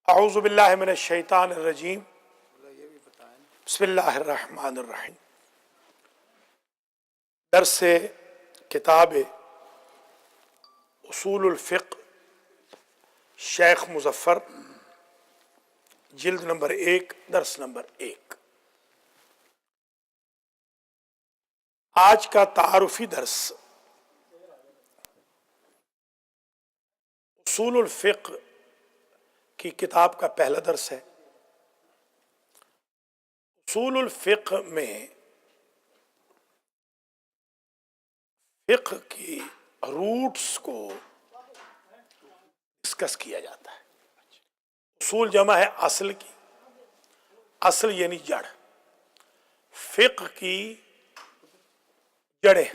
اعوذ باللہ من الشیطان الرجیم بسم اللہ الرحمن الرحیم۔ درس کتاب اصول الفقہ شیخ مظفر، جلد نمبر 1، درس نمبر 1۔ آج کا تعارفی درس اصول الفقہ کی کتاب کا پہلا درس ہے۔ اصول الفقہ میں فقہ کی روٹس کو ڈسکس کیا جاتا ہے۔ اصول جمع ہے اصل کی، اصل یعنی جڑ، فقہ کی جڑیں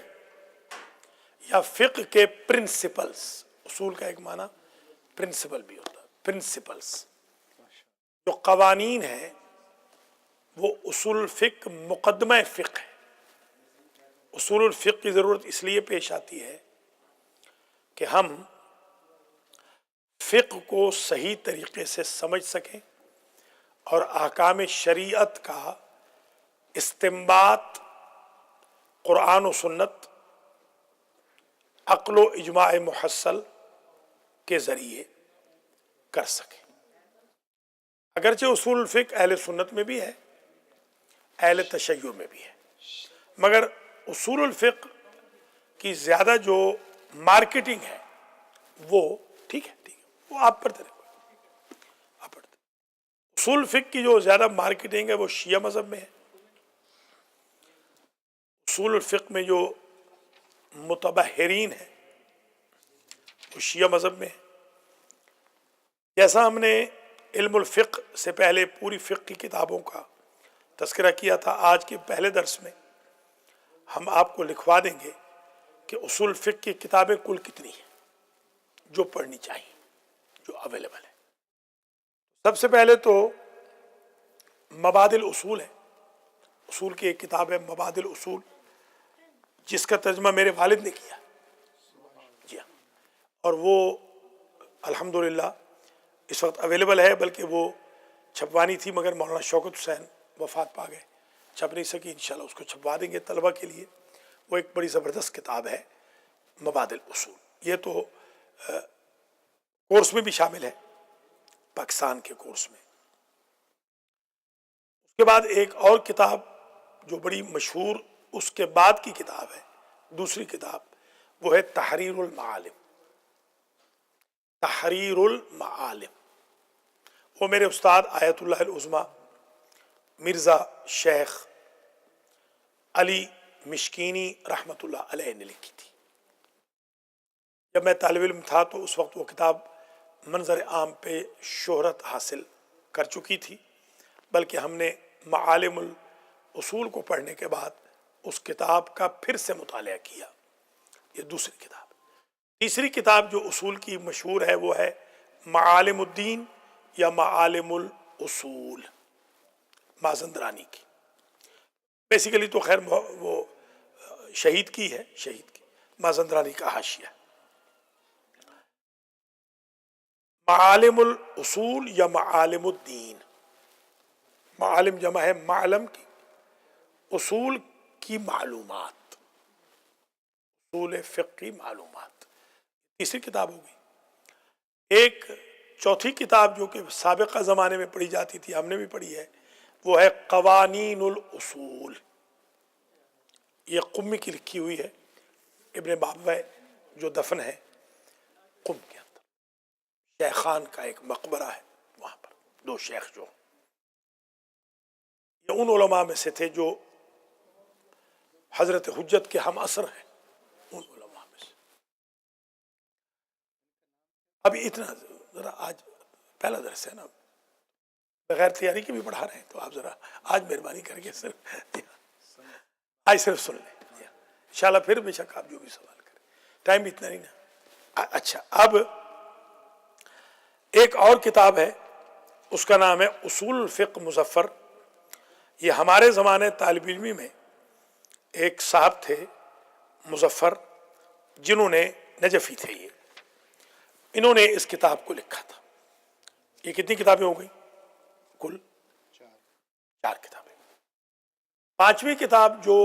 یا فقہ کے پرنسپلز۔ اصول کا ایک معنی پرنسپل بھی ہوتا ہے، پرنسپلز جو قوانین ہیں وہ اصول الفقہ مقدمہ فقہ ہے۔ اصول الفقہ کی ضرورت اس لیے پیش آتی ہے کہ ہم فقہ کو صحیح طریقے سے سمجھ سکیں اور احکام شریعت کا استنباط قرآن و سنت، عقل و اجماع محصل کے ذریعے کر سکیں۔ اگرچہ اصول الفقہ اہل سنت میں بھی ہے، اہل تشیع میں بھی ہے، مگر اصول الفقہ کی زیادہ جو مارکیٹنگ ہے وہ ٹھیک ہے وہ آپ پڑھتے رہے، آپ پڑھتے۔ اصول الفقہ کی جو زیادہ مارکیٹنگ ہے وہ شیعہ مذہب میں ہے۔ اصول الفقہ میں جو متبحرین ہیں وہ شیعہ مذہب میں ہے۔ جیسا ہم نے علم الفقہ سے پہلے پوری فقہ کی کتابوں کا تذکرہ کیا تھا، آج کے پہلے درس میں ہم آپ کو لکھوا دیں گے کہ اصول الفقہ کی کتابیں کل کتنی ہیں جو پڑھنی چاہیے، جو اویلیبل ہے۔ سب سے پہلے تو مبادئ الاصول ہے، اصول کی ایک کتاب ہے مبادئ الاصول، جس کا ترجمہ میرے والد نے کیا، جی ہاں، اور وہ الحمدللہ اس وقت اویلیبل ہے، بلکہ وہ چھپوانی تھی مگر مولانا شوکت حسین وفات پا گئے، چھپ نہیں سکی۔ انشاءاللہ اس کو چھپوا دیں گے طلبہ کے لیے۔ وہ ایک بڑی زبردست کتاب ہے مبادئ الاصول، یہ تو کورس میں بھی شامل ہے، پاکستان کے کورس میں۔ اس کے بعد ایک اور کتاب جو بڑی مشہور اس کے بعد کی کتاب ہے، دوسری کتاب، وہ ہے تحریر المعالم۔ تحریر المعالم وہ میرے استاد آیت اللہ العظمیٰ مرزا شیخ علی مشکینی رحمۃ اللہ علیہ نے لکھی تھی۔ جب میں طالب علم تھا تو اس وقت وہ کتاب منظر عام پہ شہرت حاصل کر چکی تھی، بلکہ ہم نے معالم الاصول کو پڑھنے کے بعد اس کتاب کا پھر سے مطالعہ کیا۔ یہ دوسری کتاب۔ تیسری کتاب جو اصول کی مشہور ہے وہ ہے معالم الدین یا معالم الاصول، مازندرانی کی۔ بیسیکلی تو خیر وہ شہید کی ہے، شہید کی، مازندرانی کا حاشیہ۔ معالم الاصول یا معالم الدین، معالم جمع ہے معلم کی، اصول کی معلومات، اصول فقہ کی معلومات۔ تیسری کتاب ہوگی۔ ایک چوتھی کتاب جو کہ سابقہ زمانے میں پڑھی جاتی تھی، ہم نے بھی پڑھی ہے، وہ ہے قوانین الاصول۔ یہ قمی کی لکھی ہوئی ہے، ابن بابویہ جو دفن ہے قم کے اندر، شیخان کا ایک مقبرہ ہے وہاں پر، دو شیخ جو یہ ان علماء میں سے تھے جو حضرت حجت کے ہم عصر ہیں، ان علماء میں سے۔ ابھی اتنا ذرا آج پہلا درس ہے نا، بغیر تیاری کے بھی پڑھا رہے ہیں، تو آپ ذرا آج مہربانی کر کے صرف آج صرف سن لیں، انشاءاللہ پھر بے شک آپ جو بھی سوال کریں، ٹائم اتنا نہیں نا۔ اچھا، اب ایک اور کتاب ہے، اس کا نام ہے اصول الفقہ مظفر۔ یہ ہمارے زمانے طالب علمی میں ایک صاحب تھے مظفر، جنہوں نے نجفی تھے، انہوں نے اس کتاب کو لکھا تھا۔ یہ کتنی کتابیں ہو گئی؟ کل 4 کتابیں۔ 5ویں کتاب جو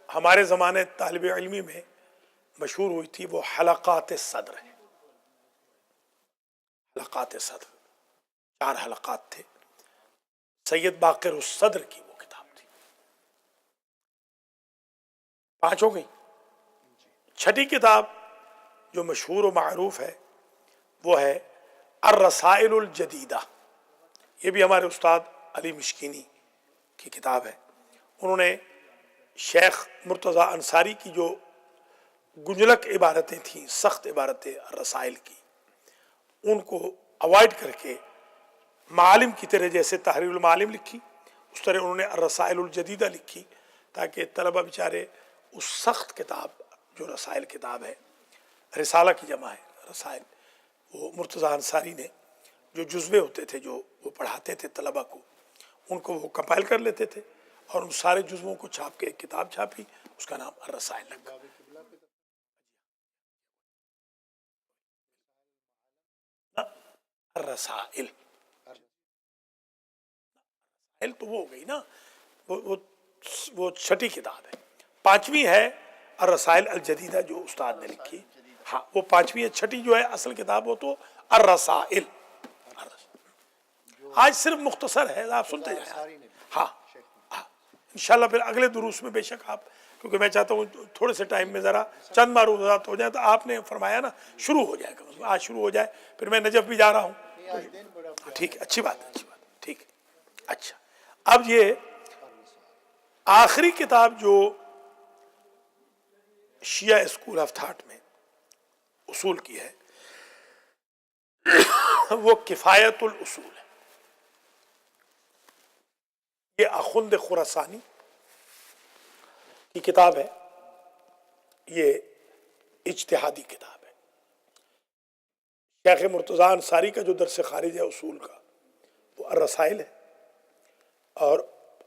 ہمارے زمانے طالب علمی میں مشہور ہوئی تھی وہ حلقات صدر ہے۔ حلقات صدر 4 حلقات تھے، سید باقر الصدر کی وہ کتاب تھی۔ 5 ہو گئی۔ 6ٹھی کتاب جو مشہور و معروف ہے وہ ہے الرسائل الجدیدہ۔ یہ بھی ہمارے استاد علی مشکینی کی کتاب ہے۔ انہوں نے شیخ مرتضیٰ انصاری کی جو گنجلک عبارتیں تھیں، سخت عبارتیں الرسائل کی، ان کو اوائڈ کر کے معالم کی طرح جیسے تحریر المعالم لکھی، اس طرح انہوں نے الرسائل الجدیدہ لکھی تاکہ طلبہ بیچارے اس سخت کتاب جو رسائل کتاب ہے، رسالہ کی جمع ہے رسائل، وہ مرتضیٰ انصاری نے جو جزوے ہوتے تھے جو وہ پڑھاتے تھے طلبہ کو، ان کو وہ کمپائل کر لیتے تھے اور ان سارے جزووں کو چھاپ کے ایک کتاب چھاپی، اس کا نام الرسائل رکھا۔ الرسائل تو وہ ہو گئی نا، وہ 6ٹھی کتاب ہے۔ 5ویں ہے الرسائل الجدیدہ جو استاد نے لکھی، ہاں وہ 5ویں ہے۔ 6ٹھی جو ہے اصل کتاب وہ تو الرسائل۔ آج صرف مختصر ہے، آپ سنتے جائیں۔ ہاں انشاءاللہ پھر اگلے دروس میں بے شک آپ، کیونکہ میں چاہتا ہوں تھوڑے سے ٹائم میں ذرا چند معروضات ہو جائیں، تو آپ نے فرمایا نا شروع ہو جائے گا، آج شروع ہو جائے، پھر میں نجف بھی جا رہا ہوں۔ ٹھیک ہے، اچھی بات ہے، اچھی بات ہے، ٹھیک ہے۔ اچھا، اب یہ آخری کتاب جو شیعہ اسکول آف تھاٹ میں اصول کی ہے وہ کفایت الاصول ہے۔ یہ اخند خراسانی کی کتاب ہے، یہ اجتہادی کتاب ہے۔ شیخ مرتضیٰ انصاری کا جو درس خارج ہے اصول کا وہ الرسائل ہے، اور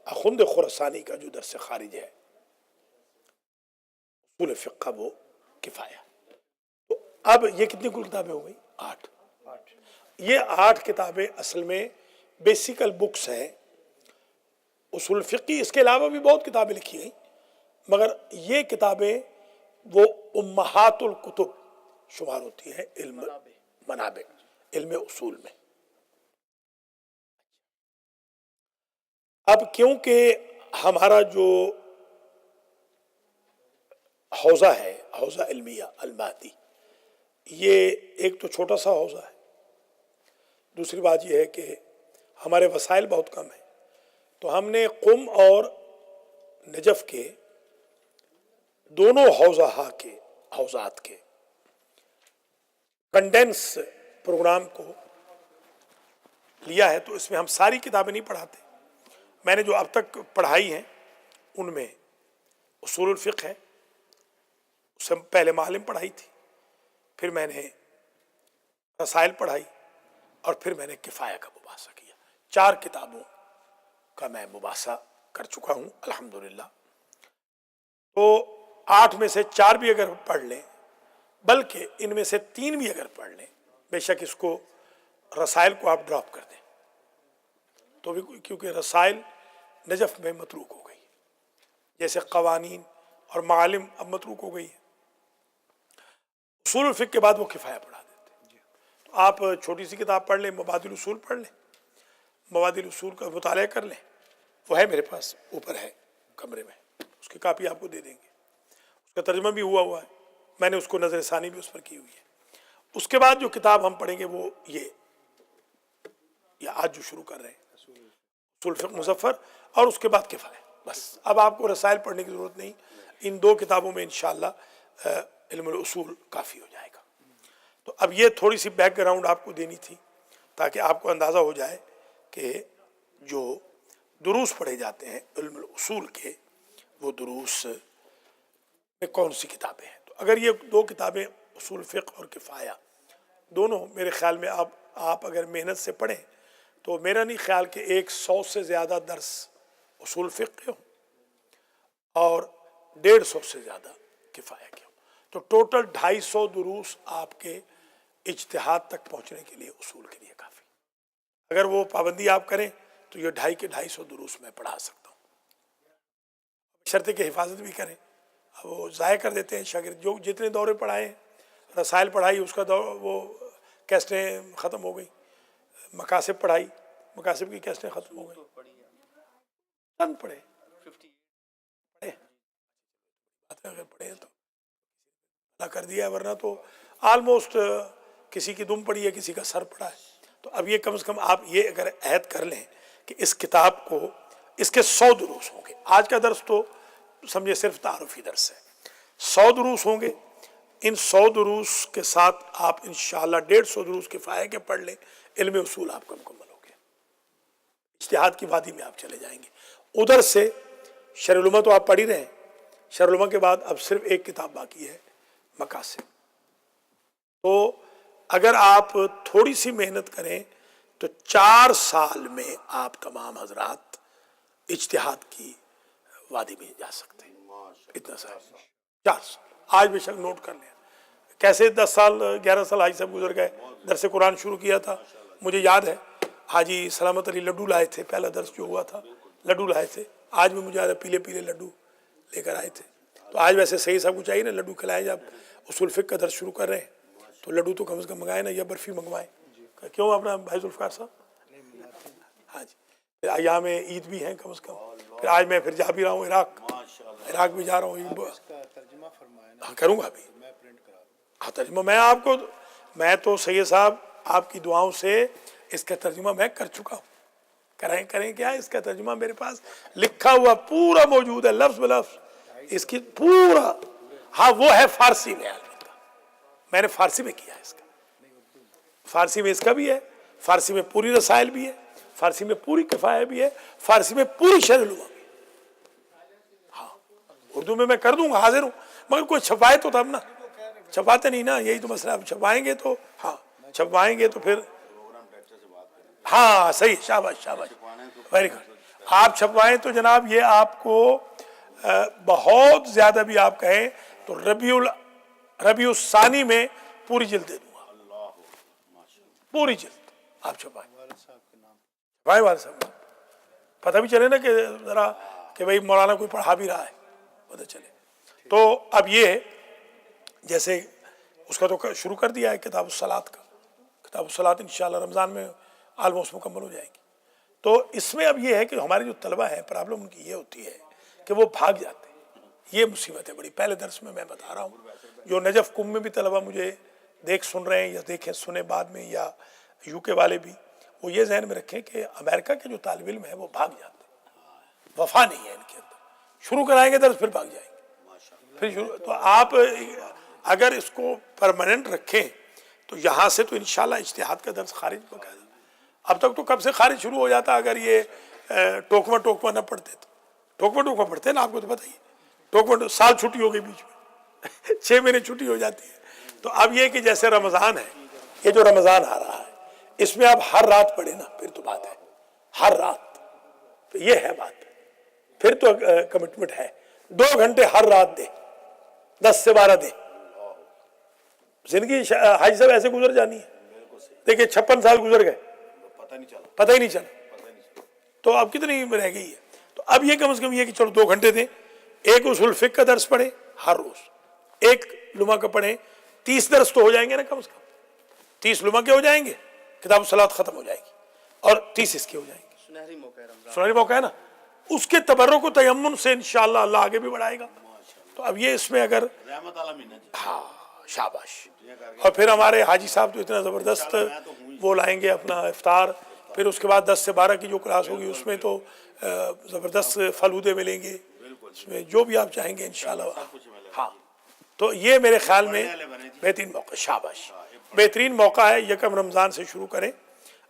اخند خراسانی کا جو درس خارج ہے اصول فقہ کا وہ کفایہ۔ تو اب یہ کتنی کل کتابیں ہو گئی؟ 8۔ یہ 8 کتابیں اصل میں بیسیکل بکس ہیں اصول فقی، اس کے علاوہ بھی بہت کتابیں لکھی گئیں، مگر یہ کتابیں وہ امہات الکتب شمار ہوتی ہیں علم منابع، علم اصول میں۔ اب کیونکہ ہمارا جو حوزہ ہے، حوزہ علمیہ المہدی، یہ ایک تو چھوٹا سا حوزہ ہے، دوسری بات یہ ہے کہ ہمارے وسائل بہت کم ہیں، تو ہم نے قم اور نجف کے دونوں حوزات کے کنڈینس پروگرام کو لیا ہے، تو اس میں ہم ساری کتابیں نہیں پڑھاتے۔ میں نے جو اب تک پڑھائی ہیں ان میں اصول الفقہ ہے، اس سے پہلے معالم پڑھائی تھی، پھر میں نے رسائل پڑھائی، اور پھر میں نے کفایہ کا مباحثہ کیا۔ 4 کتابوں کا میں مباحثہ کر چکا ہوں الحمدللہ۔ تو 8 میں سے 4 بھی اگر پڑھ لیں، بلکہ ان میں سے 3 بھی اگر پڑھ لیں، بے شک اس کو رسائل کو آپ ڈراپ کر دیں تو بھی، کیونکہ رسائل نجف میں متروک ہو گئی، جیسے قوانین اور معالم اب متروک ہو گئی ہے۔ اصول الفقہ کے بعد وہ کفایہ پڑھا دیتے ہیں۔ تو آپ چھوٹی سی کتاب پڑھ لیں، مبادئ الاصول پڑھ لیں، مبادئ الاصول کا مطالعہ کر لیں، وہ ہے میرے پاس اوپر ہے کمرے میں، اس کی کاپی آپ کو دے دیں گے، اس کا ترجمہ بھی ہوا ہے، میں نے اس کو نظر ثانی بھی اس پر کی ہوئی ہے۔ اس کے بعد جو کتاب ہم پڑھیں گے وہ یہ آج جو شروع کر رہے ہیں اصول فقہ مظفر، اور اس کے بعد کفایہ، بس اب آپ کو رسائل پڑھنے کی ضرورت نہیں، ان 2 کتابوں میں انشاءاللہ علم الاصول کافی ہو جائے گا۔ تو اب یہ تھوڑی سی بیک گراؤنڈ آپ کو دینی تھی تاکہ آپ کو اندازہ ہو جائے کہ جو دروس پڑھے جاتے ہیں علم الاصول کے، وہ دروس میں کون سی کتابیں ہیں۔ تو اگر یہ 2 کتابیں اصول فقہ اور کفایہ دونوں میرے خیال میں آپ اگر محنت سے پڑھیں تو میرا نہیں خیال کہ 100 سے زیادہ درس اصول فقہ کے ہوں اور 150 سے زیادہ کفایہ کے ہوں، تو ٹوٹل 250 دروس آپ کے اجتہاد تک پہنچنے کے لیے اصول کے لیے کافی۔ اگر وہ پابندی آپ کریں تو یہ 250 کے 250 دروس میں پڑھا سکتا ہوں، شرط کہ حفاظت بھی کریں. اب وہ ضائع کر دیتے ہیں شاگرد، جو جتنے دورے پڑھائے ہیں، رسائل پڑھائی اس کا وہ کیسٹیں ختم ہو گئی، مقاصد پڑھائی، مقاصد کی کیسٹیں ختم ہو گئی. چند پڑھے پڑھے اگر پڑھے تو اللہ کر دیا، ورنہ تو آلموسٹ کسی کی دم پڑی ہے، کسی کا سر پڑا ہے. تو اب یہ کم از کم آپ یہ اگر عہد کر لیں کہ اس کتاب کو، اس کے 100 دروس ہوں گے. آج کا درس تو سمجھے صرف تعارفی درس ہے، 100 دروس ہوں گے. ان 100 دروس کے ساتھ آپ انشاءاللہ 150 دروس کفایہ کے پڑھ لیں، علم اصول آپ کا مکمل ہو گیا. اجتہاد کی وادی میں آپ چلے جائیں گے. ادھر سے شرح العلوم تو آپ پڑھ ہی رہے ہیں، شرح العلوم کے بعد اب صرف ایک کتاب باقی ہے، مقاصد. تو اگر آپ تھوڑی سی محنت کریں تو 4 سال میں آپ تمام حضرات اجتہاد کی وادی میں جا سکتے ہیں. اتنا سال، 4 سال. آج بے شک نوٹ کر لیں. کیسے 10 سال 11 سال حاجی صاحب گزر گئے، درس قرآن شروع کیا تھا. مجھے یاد ہے حاجی سلامت علی لڈو لائے تھے، پہلا درس جو ہوا تھا لڈو لائے تھے. آج بھی مجھے یاد ہے پیلے پیلے لڈو لے کر آئے تھے. تو آج ویسے صحیح صاحب کو چاہیے نا لڈو کھلائے، جب اصول فقہ کا درس شروع کر رہے ہیں تو لڈو تو کم از کم منگائے نا، یا برفی منگوائیں. کیوں اپنا بھائی ذوالفقار صاحب؟ ہاں جی. پھر ایام عید بھی ہیں کم از کم. پھر آج میں پھر جا بھی رہا ہوں عراق بھی جا رہا ہوں. کروں گا ابھی. ہاں ترجمہ میں تو سید صاحب آپ کی دعاؤں سے اس کا ترجمہ میں کر چکا ہوں. کریں کیا، اس کا ترجمہ میرے پاس لکھا ہوا پورا موجود ہے، لفظ بلفظ اس کی پورا. ہاں وہ ہے فارسی میں، میں نے فارسی میں کیا ہے اس کا. فارسی میں اس کا بھی ہے، فارسی میں پوری رسائل بھی ہے، فارسی میں پوری کفایہ بھی ہے، فارسی میں پوری شرح العلوم بھی. ہاں اردو میں کر دوں گا، حاضر ہوں، مگر کوئی چھپائے تو تب نا. چھپاتے نہیں نا، یہی تو مسئلہ. اب چھپائیں گے تو ہاں چھپائیں گے تو پھر ہاں صحیح. شاباش شاباش، ویری گڈ. آپ چھپوائیں تو جناب یہ آپ کو بہت زیادہ بھی آپ کہیں تو ربیع الثانی میں پوری جلد دے دوں گا، پوری جلد آپ چھپائیں. بھائی والد صاحب پتہ بھی چلے نا کہ ذرا کہ بھائی مولانا کوئی پڑھا بھی رہا ہے، پتہ چلے. تو اب یہ جیسے اس کا تو شروع کر دیا ہے کتاب الصلاۃ کا. کتاب الصلاۃ انشاءاللہ رمضان میں آلموسٹ مکمل ہو جائے گی. تو اس میں اب یہ ہے کہ ہمارے جو طلبہ ہیں پرابلم ان کی یہ ہوتی ہے کہ وہ بھاگ جاتے ہیں. یہ مصیبت ہے بڑی. پہلے درس میں بتا رہا ہوں، جو نجف کم میں بھی طلبہ مجھے سن رہے ہیں یا دیکھیں سنے بعد میں، یا یو کے والے بھی، وہ یہ ذہن میں رکھیں کہ امریکہ کے جو طالب علم ہیں وہ بھاگ جاتے ہیں، وفا نہیں ہے ان کے اندر. شروع کرائیں گے درس پھر بھاگ جائیں گے پھر شروع. تو آپ اگر اس کو پرماننٹ رکھیں تو یہاں سے تو انشاءاللہ اجتہاد کا درس خارج باقاعدہ. اب تک تو کب سے خارج شروع ہو جاتا اگر یہ ٹوکما نہ پڑھتے. تو ٹوکما پڑھتے ہیں نا، آپ کو تو پتہ ہی ہے. ٹوکما سال چھٹی ہو گئی بیچ میں 6 مہینے چھٹی ہو جاتی ہے. تو اب یہ کہ جیسے رمضان ہے، یہ جو رمضان آ رہا ہے اس میں آپ ہر رات پڑھیں نا، پھر تو بات ہے ہر رات. تو یہ ہے بات، پھر تو کمٹمنٹ ہے. 2 گھنٹے ہر رات دے، 10 سے 12 دے. زندگی حاجی صاحب ایسے گزر جانی ہے. دیکھیں 56 سال گزر گئے، پتہ ہی نہیں چلا. تو اب کتنی رہ گئی ہے. تو اب یہ کم از کم یہ کہ چلو 2 گھنٹے دیں. ایک اصول فقہ کا درس پڑھیں ہر روز، ایک لمحہ کا پڑھیں. 30 درس تو ہو جائیں گے نا کم از کم. 30 لمحہ کے ہو جائیں گے، کتاب الصلاۃ ختم ہو جائے گی، اور 30 اس کے ہو جائیں گے. سنہری موقع ہے نا. اس کے تبرک و تیمن سے انشاءاللہ اللہ آگے بھی بڑھائے گا. تو اب یہ اس میں اگر ہاں شاباش. اور پھر ہمارے حاجی صاحب تو اتنا زبردست وہ لائیں گے اپنا افطار. پھر اس کے بعد 10 سے 12 کی جو کلاس ہوگی اس میں تو زبردست فلودے ملیں گے، اس میں جو بھی آپ چاہیں گے انشاءاللہ. ہاں تو یہ میرے خیال میں بہترین موقع. شاباش، بہترین موقع ہے. 1 رمضان سے شروع کریں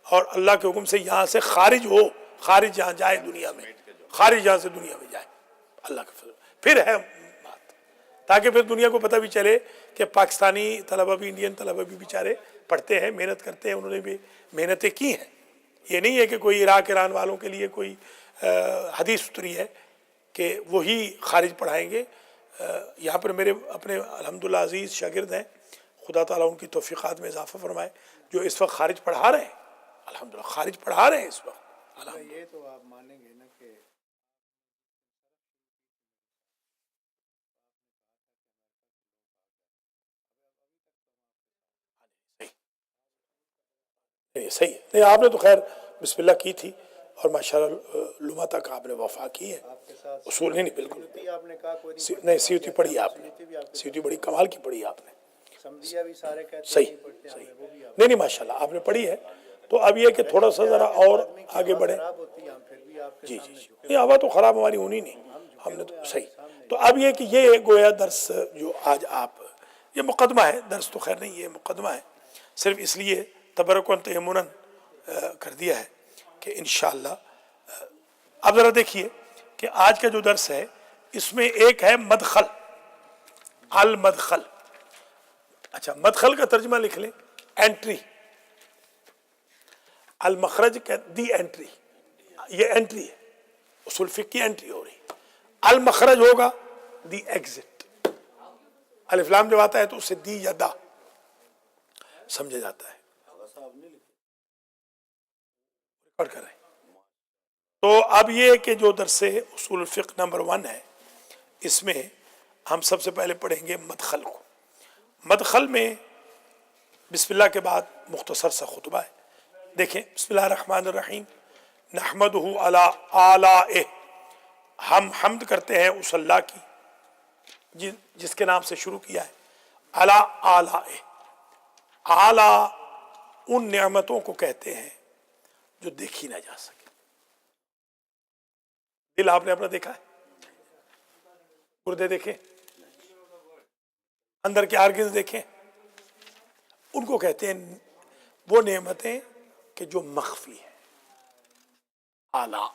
اور اللہ کے حکم سے یہاں سے خارج ہو، خارج جہاں جائے دنیا میں، خارج جہاں سے دنیا میں جائے اللہ کے فضل. پھر ہے بات، تاکہ پھر دنیا کو پتہ بھی چلے کہ پاکستانی طلبہ بھی، انڈین طلبہ بھی بیچارے پڑھتے ہیں، محنت کرتے ہیں. انہوں نے بھی محنتیں کی ہیں. یہ نہیں ہے کہ کوئی عراق ایران والوں کے لیے کوئی حدیث اتری ہے کہ وہی خارج پڑھائیں گے. یہاں پر میرے اپنے الحمدللہ عزیز شاگرد ہیں، خدا تعالیٰ ان کی توفیقات میں اضافہ فرمائے، جو اس وقت خارج پڑھا رہے ہیں الحمدللہ خارج پڑھا رہے ہیں اس وقت الحمدللہ. یہ تو آپ مانیں گے نا کہ صحیح ہے. نہیں آپ نے تو خیر بسم اللہ کی تھی اور ماشاءاللہ لما تک آپ نے وفا کی ہے. آپ کے ساتھ اصول نہیں بالکل سیوطی آپ نے کہا کوئی نہیں. سیوتی پڑھی ہے آپ نے, سیوطی بھی آپ کے سیوتی بڑی کمال کی پڑھی ہے آپ نے. سمدھیا بھی سارے کہتے ہیں صحیح نہیں پڑھتے صحیح. ہمیں، وہ بھی آپ نہیں نہیں ماشاءاللہ آپ نے پڑھی ہے. تو اب یہ کہ تھوڑا سا ذرا اور آدمی کی آگے آواز بڑھیں. خراب ہوتی ہے، ہم پھر بھی آپ کے جی سامنے جی جھکے یہ آواز تو خراب ہماری ہونی نہیں, ہم نے تو صحیح. تو اب یہ کہ یہ گویا درس جو آج آپ یہ مقدمہ ہے, درس تو خیر نہیں یہ مقدمہ ہے, صرف اس لیے تبرکن تیمنن کر دیا ہے کہ انشاءاللہ. اب ذرا دیکھیے کہ آج کا جو درس ہے اس میں ایک ہے مدخل, المدخل. اچھا مدخل کا ترجمہ لکھ لیں انٹری, المخرج کا دی انٹری, یہ انٹری ہے اصول فقہ کی انٹری ہو رہی. المخرج ہوگا دی ایگزٹ. الف لام جب آتا ہے تو اسے دی یا دا سمجھا جاتا ہے. ریکارڈ کر رہے ہیں. تو اب یہ کہ جو درس اصول الفقہ نمبر 1 ہے اس میں ہم سب سے پہلے پڑھیں گے مدخل کو. مدخل میں بسم اللہ کے بعد مختصر سا خطبہ ہے. دیکھیں بسم اللہ الرحمن الرحیم. نحمدہ علی آلائہ, ہم حمد کرتے ہیں اس اللہ کی جس کے نام سے شروع کیا ہے. علی آلائہ, اعلیٰ ان نعمتوں کو کہتے ہیں جو دیکھی نہ جا سکے. دل آپ نے اپنا دیکھا ہے, گردے دیکھیں, اندر کے آرگنز دیکھیں, ان کو کہتے ہیں وہ نعمتیں کہ جو مخفی ہیں. اعلیٰ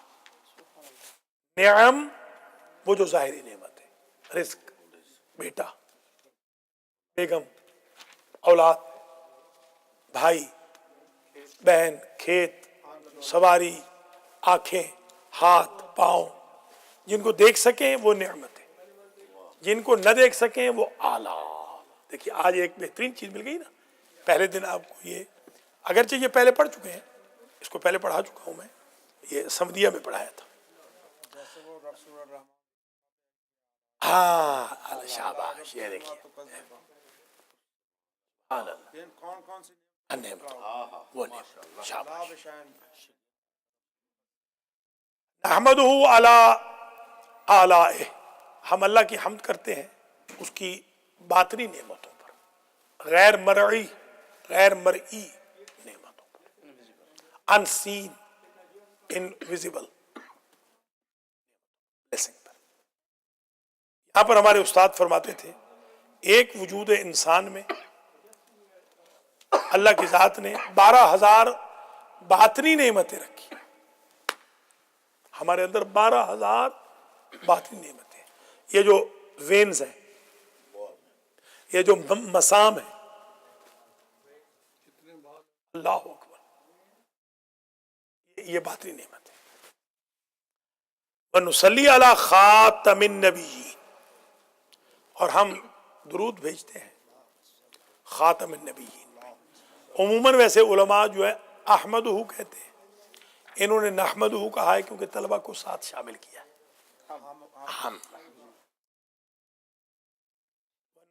نعم وہ جو ظاہری نعمت ہے, رزق, بیٹا, بیگم, اولاد, بھائی بہن, کھیت, سواری, آنکھیں, ہاتھ, پاؤں, جن کو دیکھ سکیں وہ نعمت ہے, جن کو نہ دیکھ سکیں وہ اعلیٰ. دیکھیے آج ایک بہترین چیز مل گئی نا. پہلے دن آپ کو یہ اگرچہ یہ پہلے پڑھ چکے ہیں, اس کو پہلے پڑھا چکا ہوں میں, یہ سمدیہ میں پڑھایا تھا. ہاں شاباش, یہ دیکھیے کون سی وہ شاباش. نحمدہ علی آلائہ, ہم اللہ کی حمد کرتے ہیں اس کی باطنی نعمتوں پر, غیر مرئی غیر مرئی نعمتوں پر, انسین انویزیبل بلیسنگ پر. یہاں پر ہمارے استاد فرماتے تھے ایک وجود انسان میں اللہ کی ذات نے 12,000 باطنی نعمتیں رکھی. ہمارے اندر 12,000 باطنی نعمتیں. یہ جو وینز ہیں, یہ جو مسام ہیں, اللہ اکبر, یہ باطنی نعمت ہے. وَنُصَلِّي عَلَى خَاتَمِ النَّبِيِّينَ, اور ہم درود بھیجتے ہیں خاتم النبیین. عموماً ویسے علماء جو ہے احمدہ کہتے ہیں, انہوں نے نحمدہ کہا ہے کیونکہ طلبہ کو ساتھ شامل کیا ہے. ہم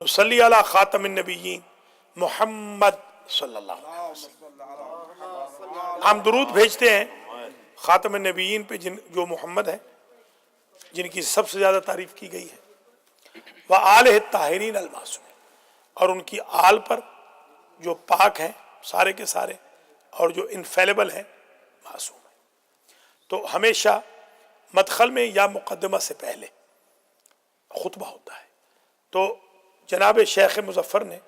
نصلی علی خاتم النبیین محمد صلی اللہ علیہ وسلم, ہم درود بھیجتے ہیں خاتم النبیین پہ جو محمد ہیں, جن کی سب سے زیادہ تعریف کی گئی ہے. وآلہ الطاہرین المعصومین, اور ان کی آل پر جو پاک ہیں سارے کے سارے اور جو انفیلیبل ہیں, معصوم ہیں. تو ہمیشہ مدخل میں یا مقدمہ سے پہلے خطبہ ہوتا ہے. تو جناب شیخ مظفر نے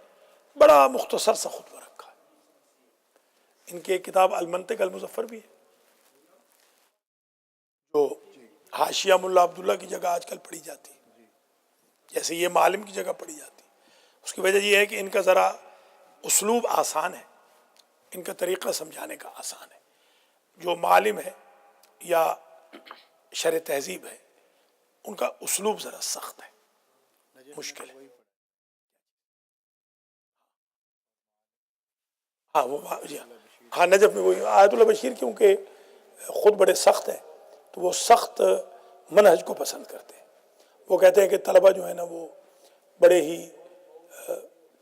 بڑا مختصر سا خطبہ رکھا ہے. ان کی ایک کتاب المنطق المظفر بھی ہے, جو حاشیہ ملا عبداللہ کی جگہ آج کل پڑھی جاتی ہے, جیسے یہ معالم کی جگہ پڑھی جاتی ہے. اس کی وجہ یہ ہے کہ ان کا ذرا اسلوب آسان ہے, ان کا طریقہ سمجھانے کا آسان ہے. جو معالم ہے یا شرح تہذیب ہے ان کا اسلوب ذرا سخت ہے, مشکل ہے. ہاں وہ جی ہاں نجف میں وہی آیت اللہ بشیر کیونکہ خود بڑے سخت ہیں تو وہ سخت منہج کو پسند کرتے ہیں. وہ کہتے ہیں کہ طلبہ جو ہے نا وہ بڑے ہی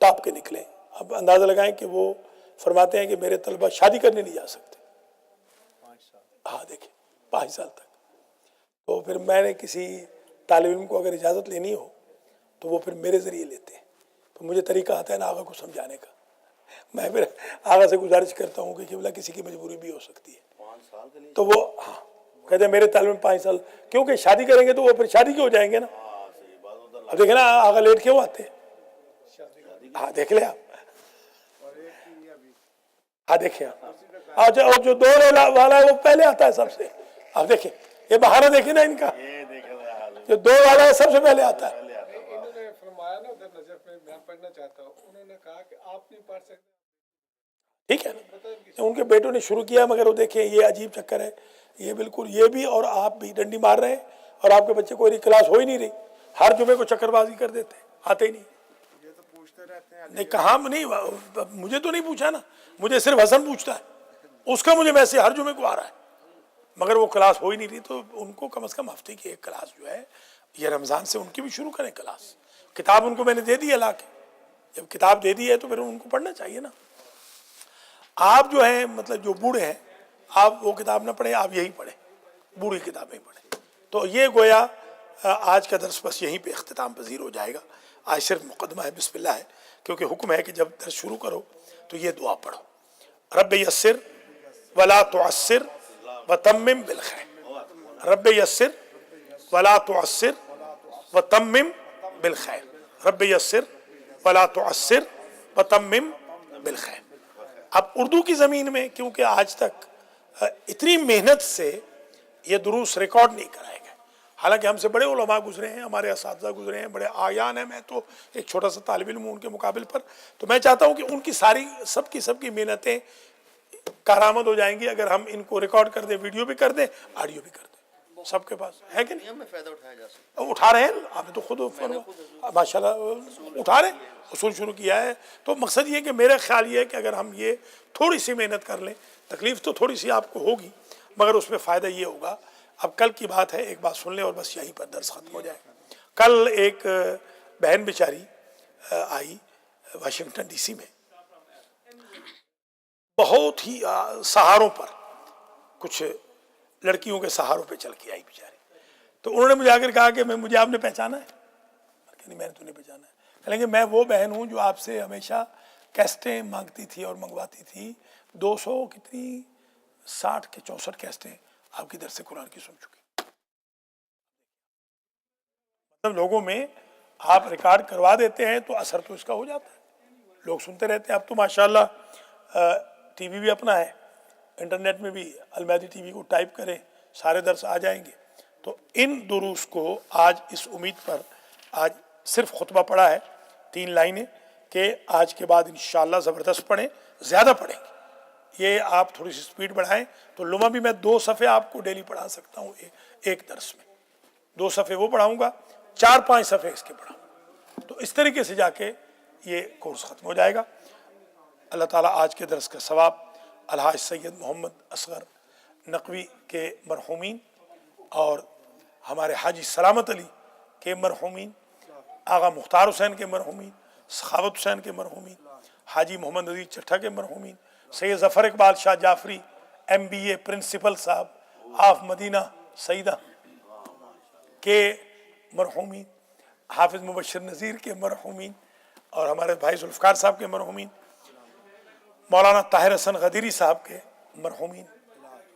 ٹاپ کے نکلیں. اب اندازہ لگائیں کہ وہ فرماتے ہیں کہ میرے طلبہ شادی کرنے نہیں جا سکتے. 5 سال. ہاں دیکھیں 5 سال تک. تو پھر میں نے کسی طالب علم کو اگر اجازت لینی ہو تو وہ پھر میرے ذریعے لیتے ہیں. تو مجھے طریقہ آتا ہے نا آقا کو سمجھانے کا. میں پھر آقا سے گزارش کرتا ہوں کہ قبلہ کسی کی مجبوری بھی ہو سکتی ہے. 5 سال کے لیے. تو وہ ہاں کہتے ہیں میرے طالب علم 5 سال کیونکہ شادی کریں گے تو وہ پھر شادی کے ہو جائیں گے نا. صحیح بات. ادھر اب دیکھیں نا آقا لیٹ کیوں آتے ہیں. ہاں دیکھ لیں آپ. ہاں دیکھیں آپ. اچھا اور جو 2 والا ہے وہ پہلے آتا ہے سب سے. آپ دیکھیں یہ بہانہ دیکھیں نا ان کا. یہ دیکھ رہا حال جو 2 والا ہے سب سے پہلے آتا ہے. انہوں نے فرمایا نا ادھر نجف میں میں پڑھنا چاہتا ہوں انہوں نے کہا کہ آپ نہیں پڑھ سکتے. ٹھیک ہے نا ان کے بیٹوں نے شروع کیا مگر وہ دیکھیں یہ عجیب چکر ہے. یہ بالکل یہ بھی اور آپ بھی ڈنڈی مار رہے ہیں اور آپ کے بچے کوئی کلاس ہو ہی نہیں رہی. ہر جمعے کو چکر بازی کر دیتے ہیں آتے ہی نہیں. یہ تو پوچھتے رہتے ہیں. نہیں کہاں نہیں مجھے تو نہیں پوچھا نا. مجھے صرف حسن پوچھتا ہے. اس کا مجھے میسج ہر جمعے کو آ رہا ہے مگر وہ کلاس ہو ہی نہیں رہی. تو ان کو کم از کم ہفتے کی 1 کلاس جو ہے یہ رمضان سے ان کی بھی شروع کریں کلاس. کتاب ان کو میں نے دے دی ہے لا کے. جب کتاب دے دی ہے تو پھر ان کو پڑھنا چاہیے نا. آپ جو ہیں مطلب جو بوڑھے ہیں آپ وہ کتاب نہ پڑھیں آپ یہی پڑھیں بوڑھی کتابیں پڑھیں. تو یہ گویا آج کا درس بس یہیں پہ اختتام پذیر ہو جائے گا. آج صرف مقدمہ ہے بسم اللہ ہے کیونکہ حکم ہے کہ جب درس شروع کرو تو یہ دعا پڑھو رب یسر ولا تعسر وتمم بالخیر. رب یسر ولا تعسر وتمم بالخیر. رب یسر ولا تعسر وتمم بالخیر. اب اردو کی زمین میں کیونکہ آج تک اتنی محنت سے یہ دروس ریکارڈ نہیں کرائے گئے. حالانکہ ہم سے بڑے علماء گزرے ہیں ہمارے اساتذہ گزرے ہیں بڑے آیان ہیں. میں تو ایک چھوٹا سا طالب علم ہوں ان کے مقابل پر. تو میں چاہتا ہوں کہ ان کی ساری سب کی محنتیں کارآمد ہو جائیں گی اگر ہم ان کو ریکارڈ کر دیں ویڈیو بھی کر دیں آڈیو بھی کر دیں. سب کے پاس ہے کہ نہیں. میں فائدہ اٹھایا جا سکتا اٹھا رہے ہیں آپ نے تو خود ماشاء اللہ اٹھا رہے ہیں اصول شروع کیا ہے. تو مقصد یہ کہ میرا خیال یہ ہے کہ اگر ہم یہ تھوڑی سی محنت کر لیں تکلیف تو تھوڑی سی آپ کو ہوگی مگر اس میں فائدہ یہ ہوگا. اب کل کی بات ہے ایک بات سن لیں اور بس یہیں پر درس ختم ہو جائے. کل ایک بہن بیچاری آئی واشنگٹن ڈی سی میں بہت ہی سہاروں پر کچھ لڑکیوں کے سہاروں پہ چل کے آئی بیچاری. تو انہوں نے مجھے آ کر کہا کہ مجھے آپ نے پہچانا ہے. نہیں میں نے تو نہیں پہچانا ہے. کہیں گے میں وہ بہن ہوں جو آپ سے ہمیشہ کیسٹیں مانگتی تھی اور منگواتی تھی. 200 کتنی 60 کے 64 کیسٹیں آپ کی درس قرآن کی سن چکی. مطلب لوگوں میں آپ ریکارڈ کروا دیتے ہیں تو اثر تو اس کا ہو جاتا ہے لوگ سنتے رہتے ہیں. اب تو ماشاءاللہ ٹی وی بھی اپنا ہے انٹرنیٹ میں بھی المیدی ٹی وی کو ٹائپ کریں سارے درس آ جائیں گے. تو ان دروس کو آج اس امید پر آج صرف خطبہ پڑھا ہے 3 لائنیں کہ آج کے بعد انشاءاللہ زبردست پڑھیں زیادہ پڑھیں گے. یہ آپ تھوڑی سی سپیڈ بڑھائیں تو لمحہ بھی میں 2 صفحے آپ کو ڈیلی پڑھا سکتا ہوں ایک درس میں. 2 صفحے وہ پڑھاؤں گا 4-5 صفحے اس کے پڑھاؤں گا. تو اس طریقے سے جا کے یہ کورس ختم ہو جائے گا. اللہ تعالیٰ آج کے درس کا ثواب الحاج سید محمد اصغر نقوی کے مرحومین اور ہمارے حاجی سلامت علی کے مرحومین آغا مختار حسین کے مرحومین سخاوت حسین کے مرحومین حاجی محمد عزیز چٹھا کے مرحومین سید ظفر اقبال شاہ جعفری MBA پرنسپل صاحب آف مدینہ سیدہ کے مرحومین حافظ مبشر نذیر کے مرحومین اور ہمارے بھائی ذوالفقار صاحب کے مرحومین مولانا طاہر حسن غدیری صاحب کے مرحومین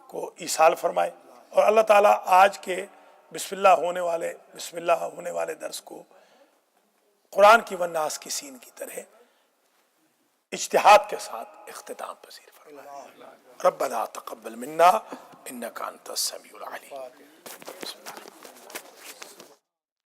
کو ایصال فرمائے. اور اللہ تعالیٰ آج کے بسم اللہ ہونے والے درس کو قرآن کی والناس کی سین کی طرح اجتہاد کے ساتھ اختتام پذیر فرمائے. ربنا تقبل منا انک انت السمیع العلیم.